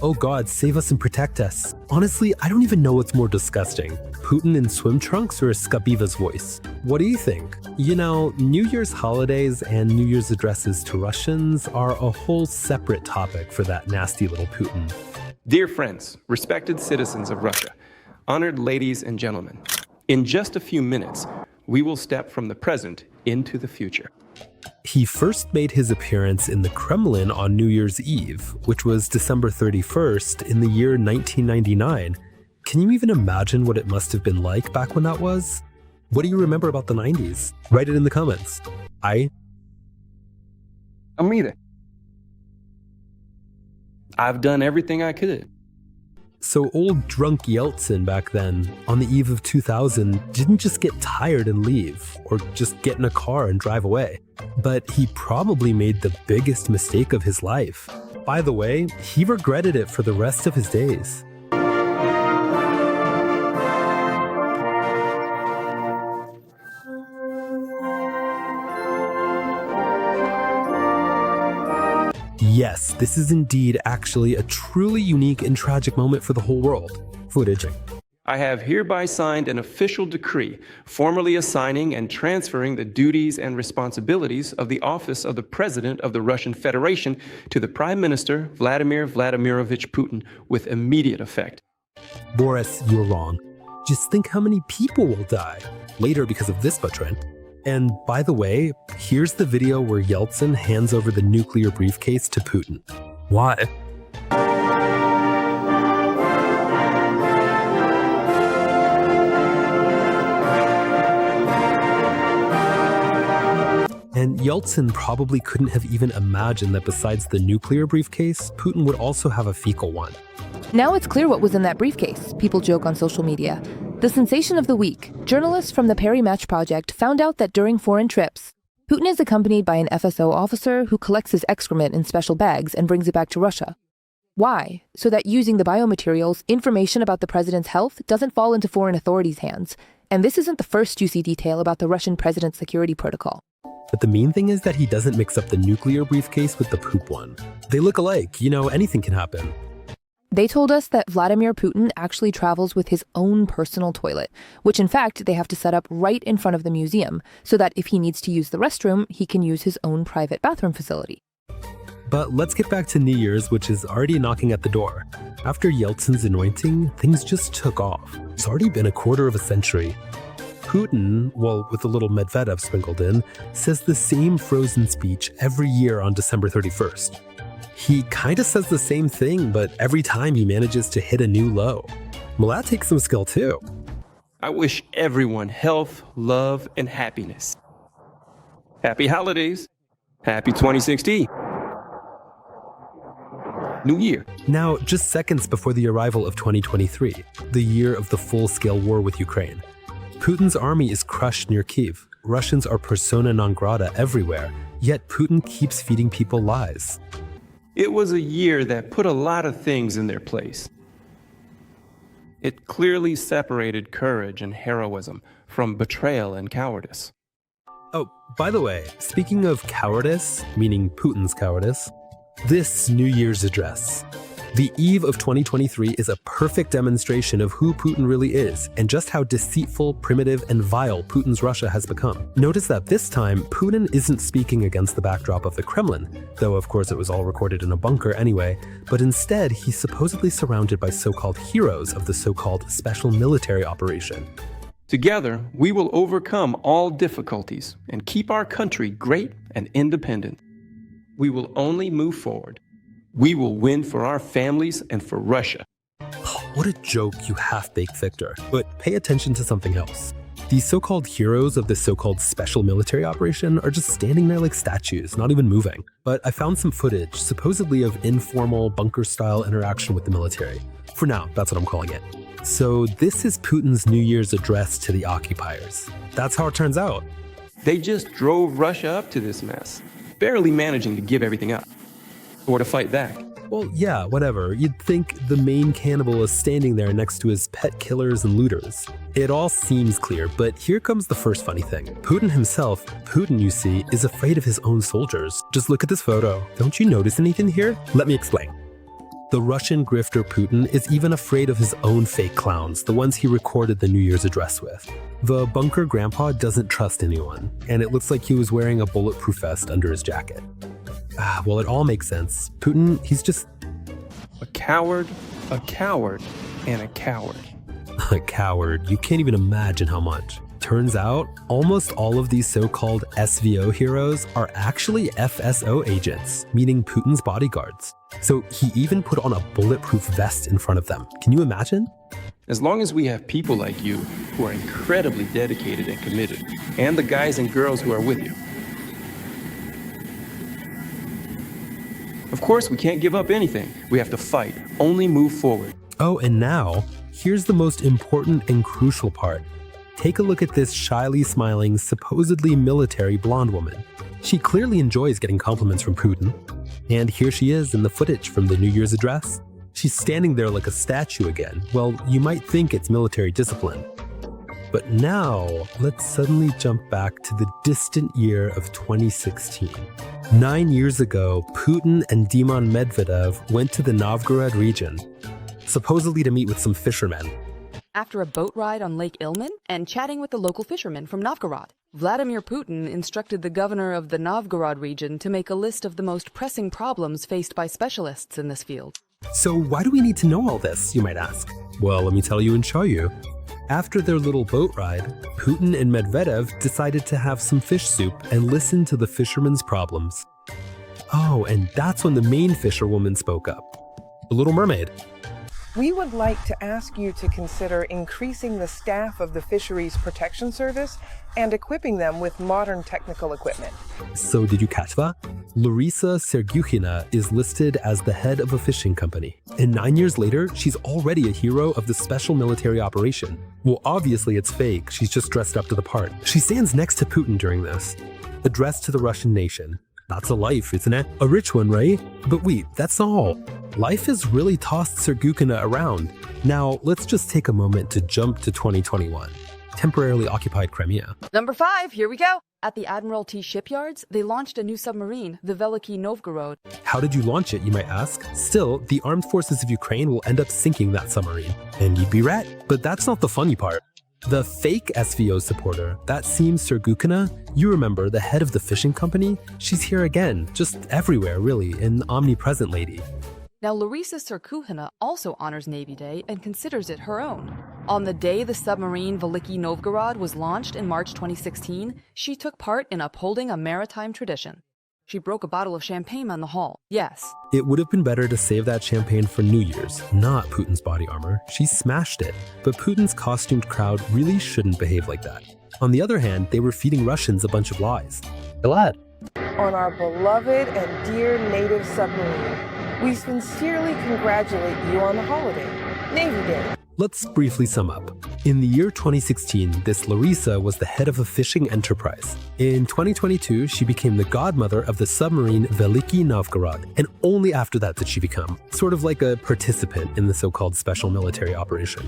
oh God, save us and protect us. Honestly, I don't even know what's more disgusting, Putin in swim trunks or Skabiva's voice. What do you think? You know, New Year's holidays and New Year's addresses to Russians are a whole separate topic for that nasty little Putin. Dear friends, respected citizens of Russia, honored ladies and gentlemen, in just a few minutes, we will step from the present into the future. He first made his appearance in the Kremlin on New Year's Eve, which was December 31st in the year 1999. Can you even imagine what it must have been like back when that was? What do you remember about the 90s? Write it in the comments. I'm either. I've done everything I could. So old drunk Yeltsin back then, on the eve of 2000, didn't just get tired and leave, or just get in a car and drive away. But he probably made the biggest mistake of his life. By the way, he regretted it for the rest of his days. Yes, this is indeed actually a truly unique and tragic moment for the whole world. Footaging. I have hereby signed an official decree formally assigning and transferring the duties and responsibilities of the office of the President of the Russian Federation to the Prime Minister Vladimir Vladimirovich Putin with immediate effect. Boris, you're wrong. Just think how many people will die later because of this trend. And by the way, here's the video where Yeltsin hands over the nuclear briefcase to Putin. Why? And Yeltsin probably couldn't have even imagined that besides the nuclear briefcase, Putin would also have a fecal one. Now it's clear what was in that briefcase, people joke on social media. The sensation of the week, journalists from the Perry Match Project found out that during foreign trips, Putin is accompanied by an FSO officer who collects his excrement in special bags and brings it back to Russia. Why? So that using the biomaterials, information about the president's health doesn't fall into foreign authorities' hands. And this isn't the first juicy detail about the Russian president's security protocol. But the main thing is that he doesn't mix up the nuclear briefcase with the poop one. They look alike, you know, anything can happen. They told us that Vladimir Putin actually travels with his own personal toilet, which in fact they have to set up right in front of the museum, so that if he needs to use the restroom, he can use his own private bathroom facility. But let's get back to New Year's, which is already knocking at the door. After Yeltsin's anointing, things just took off. It's already been a quarter of a century. Putin, well, with a little Medvedev sprinkled in, says the same frozen speech every year on December 31st. He kind of says the same thing, but every time he manages to hit a new low. Well, that takes some skill too. I wish everyone health, love, and happiness. Happy holidays. Happy 2016. New Year. Now, just seconds before the arrival of 2023, the year of the full-scale war with Ukraine, Putin's army is crushed near Kyiv. Russians are persona non grata everywhere, yet Putin keeps feeding people lies. It was a year that put a lot of things in their place. It clearly separated courage and heroism from betrayal and cowardice. Oh, by the way, speaking of cowardice, meaning Putin's cowardice, this New Year's address. The eve of 2023 is a perfect demonstration of who Putin really is and just how deceitful, primitive, and vile Putin's Russia has become. Notice that this time, Putin isn't speaking against the backdrop of the Kremlin, though of course it was all recorded in a bunker anyway, but instead he's supposedly surrounded by so-called heroes of the so-called special military operation. Together, we will overcome all difficulties and keep our country great and independent. We will only move forward. We will win for our families and for Russia. Oh, what a joke, you half-baked victor. But pay attention to something else. These so-called heroes of this so-called special military operation are just standing there like statues, not even moving. But I found some footage, supposedly of informal, bunker-style interaction with the military. For now, that's what I'm calling it. So this is Putin's New Year's address to the occupiers. That's how it turns out. They just drove Russia up to this mess, barely managing to give everything up. Or to fight back. Well, yeah, whatever. You'd think the main cannibal is standing there next to his pet killers and looters. It all seems clear, but here comes the first funny thing. Putin himself, you see, is afraid of his own soldiers. Just look at this photo. Don't you notice anything here? Let me explain. The Russian grifter Putin is even afraid of his own fake clowns, the ones he recorded the New Year's address with. The bunker grandpa doesn't trust anyone, and it looks like he was wearing a bulletproof vest under his jacket. Well, it all makes sense. Putin, he's just... A coward, and a coward. A coward. You can't even imagine how much. Turns out, almost all of these so-called SVO heroes are actually FSO agents, meaning Putin's bodyguards. So he even put on a bulletproof vest in front of them. Can you imagine? As long as we have people like you who are incredibly dedicated and committed, and the guys and girls who are with you. Of course, we can't give up anything. We have to fight, only move forward. Oh, and now, here's the most important and crucial part. Take a look at this shyly smiling, supposedly military blonde woman. She clearly enjoys getting compliments from Putin. And here she is in the footage from the New Year's address. She's standing there like a statue again. Well, you might think it's military discipline. But now, let's suddenly jump back to the distant year of 2016. 9 years ago, Putin and Dima Medvedev went to the Novgorod region, supposedly to meet with some fishermen. After a boat ride on Lake Ilmen and chatting with the local fishermen from Novgorod, Vladimir Putin instructed the governor of the Novgorod region to make a list of the most pressing problems faced by specialists in this field. So why do we need to know all this, you might ask? Well, let me tell you and show you. After their little boat ride, Putin and Medvedev decided to have some fish soup and listen to the fishermen's problems. Oh, and that's when the main fisherwoman spoke up. The Little Mermaid. We would like to ask you to consider increasing the staff of the Fisheries Protection Service and equipping them with modern technical equipment. So did you catch that? Larisa Sergukhina is listed as the head of a fishing company. And 9 years later, she's already a hero of the special military operation. Well, obviously it's fake. She's just dressed up to the part. She stands next to Putin during this. Addressed to the Russian nation. That's a life, isn't it? A rich one, right? But wait, that's not all. Life has really tossed Sergukhina around. Now, let's just take a moment to jump to 2021. Temporarily occupied Crimea. Number 5, here we go. At the Admiralty shipyards, they launched a new submarine, the Veliki Novgorod. How did you launch it, you might ask? Still, the armed forces of Ukraine will end up sinking that submarine. And you'd be right. But that's not the funny part. The fake SVO supporter, that seems Sergukhina, you remember the head of the fishing company? She's here again, just everywhere really, an omnipresent lady. Now, Larisa Sergukhina also honors Navy Day and considers it her own. On the day the submarine Veliki Novgorod was launched in March 2016, she took part in upholding a maritime tradition. She broke a bottle of champagne on the hull, yes. It would have been better to save that champagne for New Year's, not Putin's body armor. She smashed it. But Putin's costumed crowd really shouldn't behave like that. On the other hand, they were feeding Russians a bunch of lies. Glad. On our beloved and dear native submarine, we sincerely congratulate you on the holiday, Navy Day. Let's briefly sum up. In the year 2016, this Larisa was the head of a fishing enterprise. In 2022, she became the godmother of the submarine Veliki Novgorod, and only after that did she become sort of like a participant in the so-called special military operation.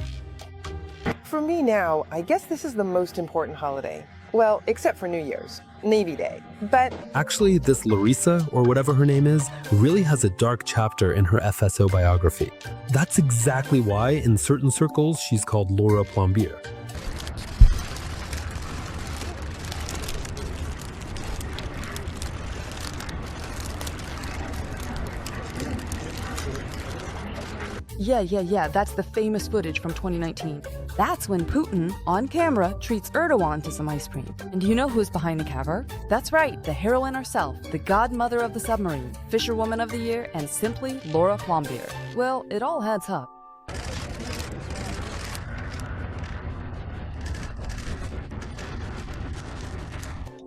For me now, I guess this is the most important holiday. Well, except for New Year's, Navy Day. But actually, this Larisa, or whatever her name is, really has a dark chapter in her FSO biography. That's exactly why, in certain circles, she's called Laura Plombier. Yeah, that's the famous footage from 2019. That's when Putin, on camera, treats Erdogan to some ice cream. And do you know who's behind the cover? That's right, the heroine herself, the godmother of the submarine, Fisherwoman of the Year, and simply Laura Plombier. Well, it all adds up.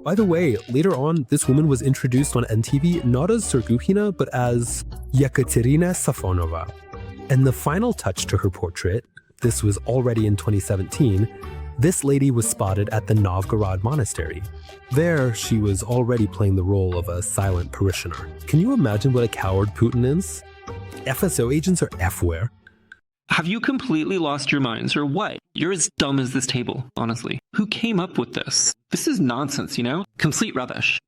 By the way, later on, this woman was introduced on NTV not as Sergukhina, but as Yekaterina Safonova. And the final touch to her portrait, this was already in 2017, this lady was spotted at the Novgorod monastery. There, she was already playing the role of a silent parishioner. Can you imagine what a coward Putin is? FSO agents are F-ware. Have you completely lost your minds or what? You're as dumb as this table, honestly. Who came up with this? This is nonsense, you know? Complete rubbish.